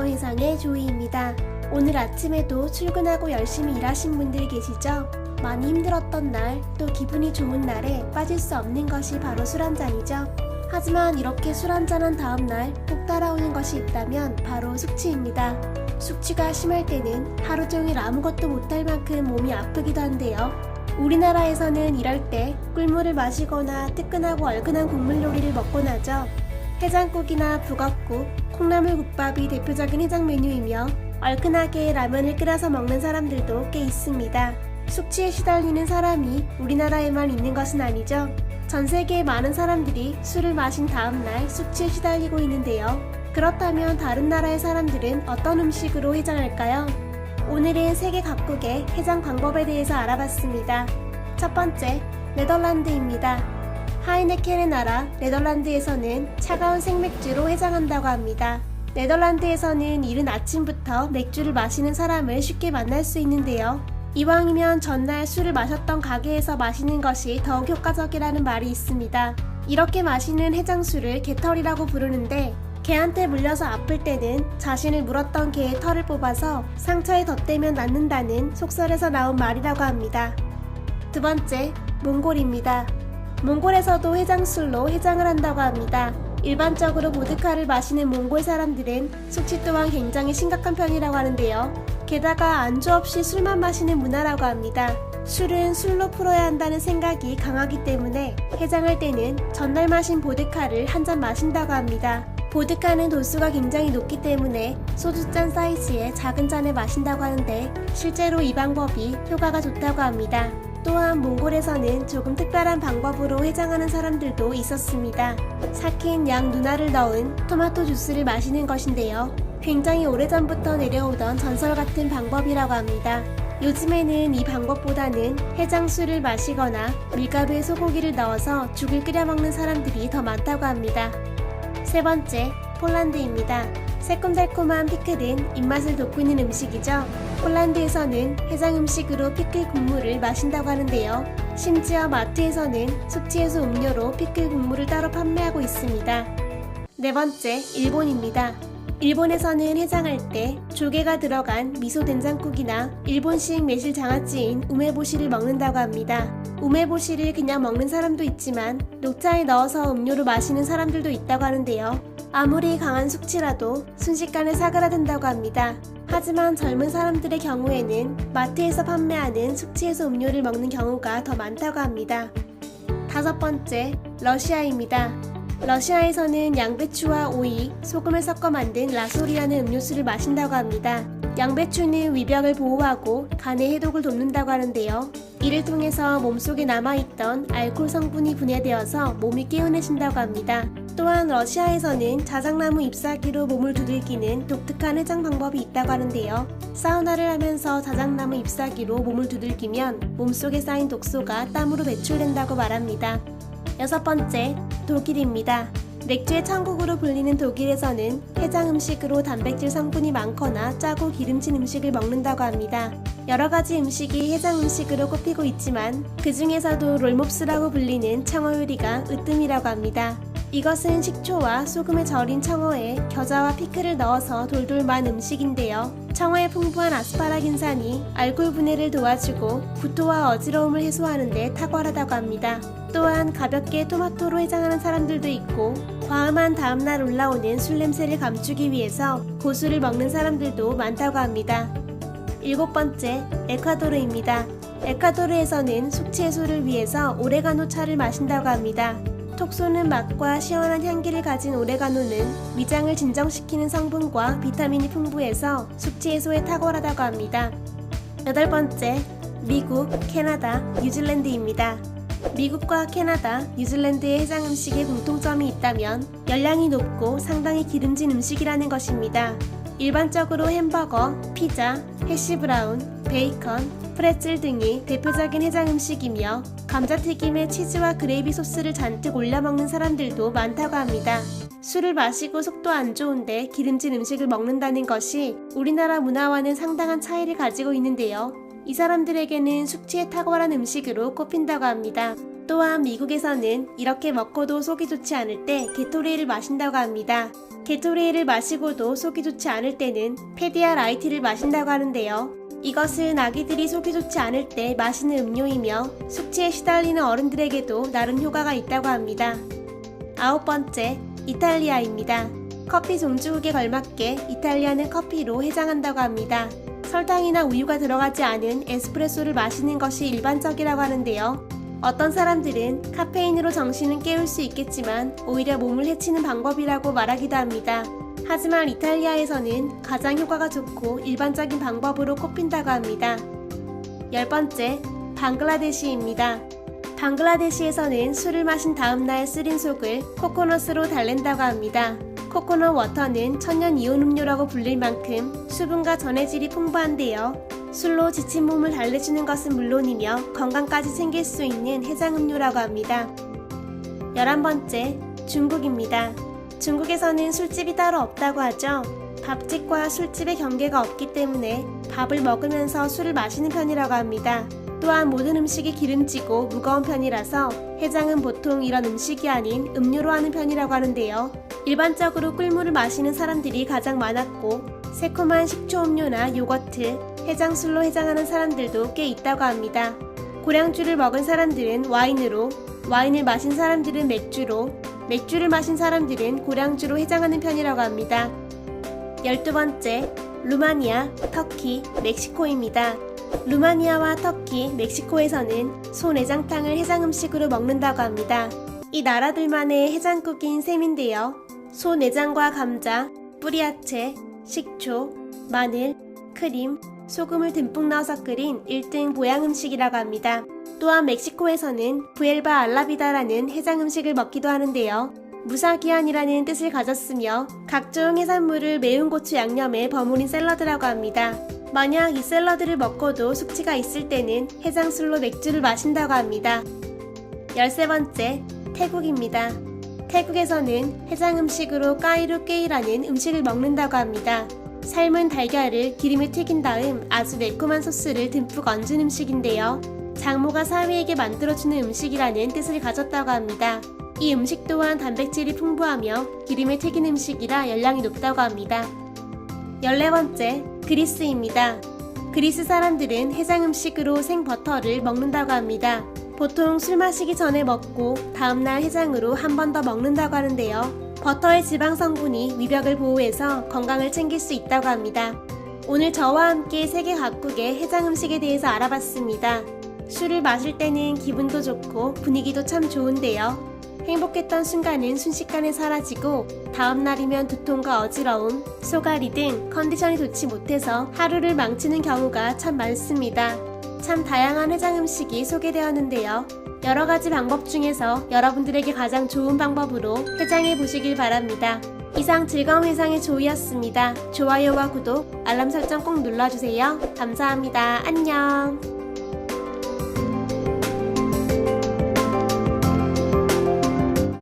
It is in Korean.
회상의 조이입니다. 오늘 아침에도 출근하고 열심히 일하신 분들 계시죠? 많이 힘들었던 날, 또 기분이 좋은 날에 빠질 수 없는 것이 바로 술 한잔이죠. 하지만 이렇게 술 한잔한 다음날 꼭 따라오는 것이 있다면 바로 숙취입니다. 숙취가 심할 때는 하루 종일 아무것도 못할 만큼 몸이 아프기도 한데요. 우리나라에서는 이럴 때 꿀물을 마시거나 뜨끈하고 얼큰한 국물 요리를 먹곤 하죠. 해장국이나 북엇국, 콩나물국밥이 대표적인 해장 메뉴이며 얼큰하게 라면을 끓여서 먹는 사람들도 꽤 있습니다. 숙취에 시달리는 사람이 우리나라에만 있는 것은 아니죠. 전 세계의 많은 사람들이 술을 마신 다음날 숙취에 시달리고 있는데요. 그렇다면 다른 나라의 사람들은 어떤 음식으로 해장할까요? 오늘은 세계 각국의 해장 방법에 대해서 알아봤습니다. 첫 번째, 네덜란드입니다. 하이네켄의 나라 네덜란드에서는 차가운 생맥주로 해장한다고 합니다. 네덜란드에서는 이른 아침부터 맥주를 마시는 사람을 쉽게 만날 수 있는데요. 이왕이면 전날 술을 마셨던 가게에서 마시는 것이 더욱 효과적이라는 말이 있습니다. 이렇게 마시는 해장술을 개털이라고 부르는데, 개한테 물려서 아플 때는 자신을 물었던 개의 털을 뽑아서 상처에 덧대면 낫는다는 속설에서 나온 말이라고 합니다. 두 번째, 몽골입니다. 몽골에서도 해장술로 해장을 한다고 합니다. 일반적으로 보드카를 마시는 몽골 사람들은 숙취 또한 굉장히 심각한 편이라고 하는데요. 게다가 안주 없이 술만 마시는 문화라고 합니다. 술은 술로 풀어야 한다는 생각이 강하기 때문에 해장할 때는 전날 마신 보드카를 한 잔 마신다고 합니다. 보드카는 도수가 굉장히 높기 때문에 소주잔 사이즈의 작은 잔을 마신다고 하는데 실제로 이 방법이 효과가 좋다고 합니다. 또한 몽골에서는 조금 특별한 방법으로 해장하는 사람들도 있었습니다. 삭힌 양 누나를 넣은 토마토 주스를 마시는 것인데요. 굉장히 오래전부터 내려오던 전설 같은 방법이라고 합니다. 요즘에는 이 방법보다는 해장술을 마시거나 밀가루에 소고기를 넣어서 죽을 끓여 먹는 사람들이 더 많다고 합니다. 세 번째, 폴란드입니다. 새콤달콤한 피클은 입맛을 돋구는 음식이죠. 폴란드에서는 해장 음식으로 피클 국물을 마신다고 하는데요. 심지어 마트에서는 숙취해소 음료로 피클 국물을 따로 판매하고 있습니다. 네 번째, 일본입니다. 일본에서는 해장할 때 조개가 들어간 미소 된장국이나 일본식 매실 장아찌인 우메보시를 먹는다고 합니다. 우메보시를 그냥 먹는 사람도 있지만 녹차에 넣어서 음료로 마시는 사람들도 있다고 하는데요. 아무리 강한 숙취라도 순식간에 사그라든다고 합니다. 하지만 젊은 사람들의 경우에는 마트에서 판매하는 숙취해소 음료를 먹는 경우가 더 많다고 합니다. 다섯 번째, 러시아입니다. 러시아에서는 양배추와 오이, 소금을 섞어 만든 라솔이라는 음료수를 마신다고 합니다. 양배추는 위벽을 보호하고 간의 해독을 돕는다고 하는데요. 이를 통해서 몸속에 남아있던 알코올 성분이 분해되어서 몸이 개운해진다고 합니다. 또한 러시아에서는 자작나무 잎사귀로 몸을 두들기는 독특한 해장 방법이 있다고 하는데요. 사우나를 하면서 자작나무 잎사귀로 몸을 두들기면 몸속에 쌓인 독소가 땀으로 배출된다고 말합니다. 여섯 번째, 독일입니다. 맥주의 천국으로 불리는 독일에서는 해장 음식으로 단백질 성분이 많거나 짜고 기름진 음식을 먹는다고 합니다. 여러가지 음식이 해장 음식으로 꼽히고 있지만 그 중에서도 롤몹스라고 불리는 청어 요리가 으뜸이라고 합니다. 이것은 식초와 소금에 절인 청어에 겨자와 피클을 넣어서 돌돌 만 음식인데요. 청어의 풍부한 아스파라긴산이 알코올 분해를 도와주고 구토와 어지러움을 해소하는 데 탁월하다고 합니다. 또한 가볍게 토마토로 해장하는 사람들도 있고 과음한 다음날 올라오는 술 냄새를 감추기 위해서 고수를 먹는 사람들도 많다고 합니다. 일곱 번째, 에콰도르입니다. 에콰도르에서는 숙취 해소를 위해서 오레가노 차를 마신다고 합니다. 톡 쏘는 맛과 시원한 향기를 가진 오레가노는 위장을 진정시키는 성분과 비타민이 풍부해서 숙취 해소에 탁월하다고 합니다. 여덟 번째, 미국, 캐나다, 뉴질랜드입니다. 미국과 캐나다, 뉴질랜드의 해장 음식에 공통점이 있다면 열량이 높고 상당히 기름진 음식이라는 것입니다. 일반적으로 햄버거, 피자, 해시브라운, 베이컨, 프레첼 등이 대표적인 해장 음식이며 감자튀김에 치즈와 그레이비 소스를 잔뜩 올려 먹는 사람들도 많다고 합니다. 술을 마시고 속도 안 좋은데 기름진 음식을 먹는다는 것이 우리나라 문화와는 상당한 차이를 가지고 있는데요. 이 사람들에게는 숙취에 탁월한 음식으로 꼽힌다고 합니다. 또한 미국에서는 이렇게 먹고도 속이 좋지 않을 때 게토레이를 마신다고 합니다. 게토레이를 마시고도 속이 좋지 않을 때는 페디아라이트를 마신다고 하는데요. 이것은 아기들이 속이 좋지 않을 때 마시는 음료이며 숙취에 시달리는 어른들에게도 나름 효과가 있다고 합니다. 9번째, 이탈리아입니다. 커피 종주국에 걸맞게 이탈리아는 커피로 해장한다고 합니다. 설탕이나 우유가 들어가지 않은 에스프레소를 마시는 것이 일반적이라고 하는데요. 어떤 사람들은 카페인으로 정신은 깨울 수 있겠지만 오히려 몸을 해치는 방법이라고 말하기도 합니다. 하지만 이탈리아에서는 가장 효과가 좋고 일반적인 방법으로 꼽힌다고 합니다. 10번째, 방글라데시입니다. 방글라데시에서는 술을 마신 다음날 쓰린 속을 코코넛으로 달랜다고 합니다. 코코넛 워터는 천연 이온 음료라고 불릴 만큼 수분과 전해질이 풍부한데요. 술로 지친 몸을 달래주는 것은 물론이며 건강까지 챙길 수 있는 해장음료라고 합니다. 11번째, 중국입니다. 중국에서는 술집이 따로 없다고 하죠. 밥집과 술집의 경계가 없기 때문에 밥을 먹으면서 술을 마시는 편이라고 합니다. 또한 모든 음식이 기름지고 무거운 편이라서 해장은 보통 이런 음식이 아닌 음료로 하는 편이라고 하는데요. 일반적으로 꿀물을 마시는 사람들이 가장 많았고 새콤한 식초음료나 요거트, 해장술로 해장하는 사람들도 꽤 있다고 합니다. 고량주를 먹은 사람들은 와인으로, 와인을 마신 사람들은 맥주로, 맥주를 마신 사람들은 고량주로 해장하는 편이라고 합니다. 12번째, 루마니아, 터키, 멕시코입니다. 루마니아와 터키, 멕시코에서는 소 내장탕을 해장음식으로 먹는다고 합니다. 이 나라들만의 해장국인 셈인데요. 소 내장과 감자, 뿌리야채, 식초, 마늘, 크림, 소금을 듬뿍 넣어서 끓인 1등 보양음식이라고 합니다. 또한 멕시코에서는 부엘바 알라비다라는 해장음식을 먹기도 하는데요. 무사기한이라는 뜻을 가졌으며 각종 해산물을 매운 고추 양념에 버무린 샐러드라고 합니다. 만약 이 샐러드를 먹고도 숙취가 있을 때는 해장술로 맥주를 마신다고 합니다. 13번째, 태국입니다. 태국에서는 해장음식으로 까이루케이라는 음식을 먹는다고 합니다. 삶은 달걀을 기름에 튀긴 다음 아주 매콤한 소스를 듬뿍 얹은 음식인데요. 장모가 사위에게 만들어주는 음식이라는 뜻을 가졌다고 합니다. 이 음식 또한 단백질이 풍부하며 기름에 튀긴 음식이라 열량이 높다고 합니다. 14번째, 그리스입니다. 그리스 사람들은 해장음식으로 생버터를 먹는다고 합니다. 보통 술 마시기 전에 먹고 다음날 해장으로 한 번 더 먹는다고 하는데요. 버터의 지방 성분이 위벽을 보호해서 건강을 챙길 수 있다고 합니다. 오늘 저와 함께 세계 각국의 해장음식에 대해서 알아봤습니다. 술을 마실 때는 기분도 좋고 분위기도 참 좋은데요. 행복했던 순간은 순식간에 사라지고 다음날이면 두통과 어지러움, 소가리 등 컨디션이 좋지 못해서 하루를 망치는 경우가 참 많습니다. 참 다양한 해장음식이 소개되었는데요. 여러가지 방법 중에서 여러분들에게 가장 좋은 방법으로 해장해 보시길 바랍니다. 이상 즐거운 해상의 조이였습니다. 좋아요와 구독, 알람 설정 꼭 눌러주세요. 감사합니다. 안녕.